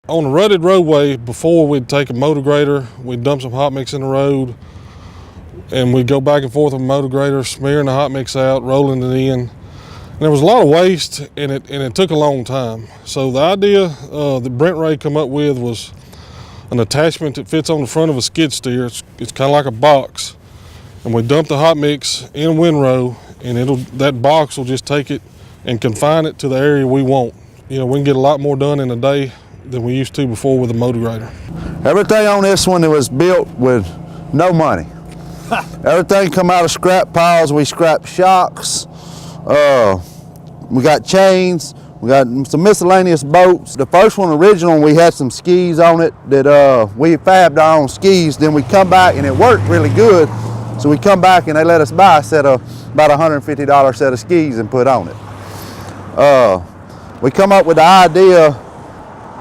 On a rutted roadway, before we'd take a motor grader, we'd dump some hot mix in the road, and we'd go back and forth with a motor grader, smearing the hot mix out, rolling it in. And there was a lot of waste, and it took a long time. So the idea that Brent Ray come up with was an attachment that fits on the front of a skid steer. It's kind of like a box, and we dump the hot mix in a windrow, and that box will just take it and confine it to the area we want. You know, we can get a lot more done in a day than we used to before with a motor grader. Everything on this one was built with no money. Everything come out of scrap piles. We scrapped shocks. We got chains. We got some miscellaneous bolts. The first one, original, we had some skis on it that we fabbed our own skis. Then we come back and it worked really good. So we come back and they let us buy a set of about $150 set of skis and put on it. We come up with the idea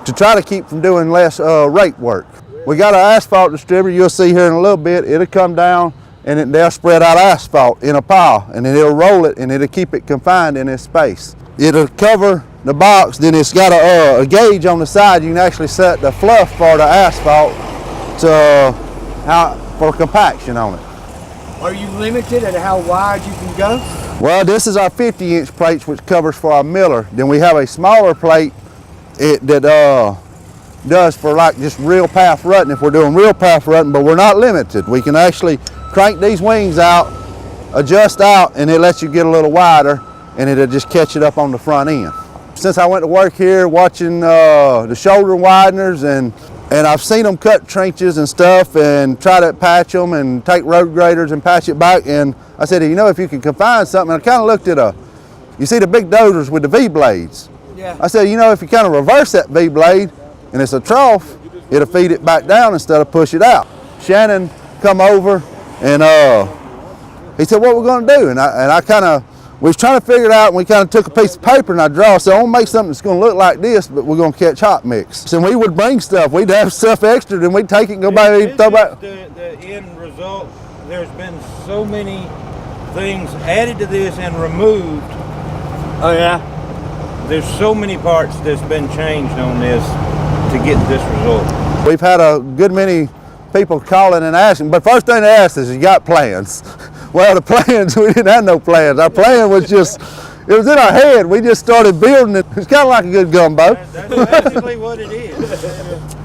to try to keep from doing less rake work. We got an asphalt distributor, you'll see here in a little bit. It'll come down and they'll spread out asphalt in a pile, and then it'll roll it and it'll keep it confined in its space. It'll cover the box, then it's got a gauge on the side. You can actually set the fluff for the asphalt for compaction on it. Are you limited at how wide you can go? Well, this is our 50-inch plates, which covers for our miller. Then we have a smaller plate that does for like just real path rutting if we're doing real path rutting, but we're not limited. We can actually crank these wings out, adjust out, and it lets you get a little wider, and it'll just catch it up on the front end. Since I went to work here watching the shoulder wideners, and I've seen them cut trenches and stuff and try to patch them and take road graders and patch it back, and I said, you know, if you can confine something, I kind of looked at you see the big dozers with the V-blades. Yeah. I said, you know, if you kind of reverse that V-blade and it's a trough, it'll feed it back down instead of push it out. Shannon come over and he said, what we're gonna do? And I kind of, we was trying to figure it out, and we kind of took a piece of paper and I said, I'm gonna make something that's gonna look like this, but we're gonna catch hot mix. And we would bring stuff, we'd have stuff extra, then we'd take it and go back and throw back. The end result, there's been so many things added to this and removed. Oh yeah? There's so many parts that's been changed on this to get this result. We've had a good many people calling and asking, but first thing they asked is, you got plans? Well, the plans, we didn't have no plans. Our plan was just, it was in our head. We just started building it. It's kind of like a good gumbo. That's basically what it is.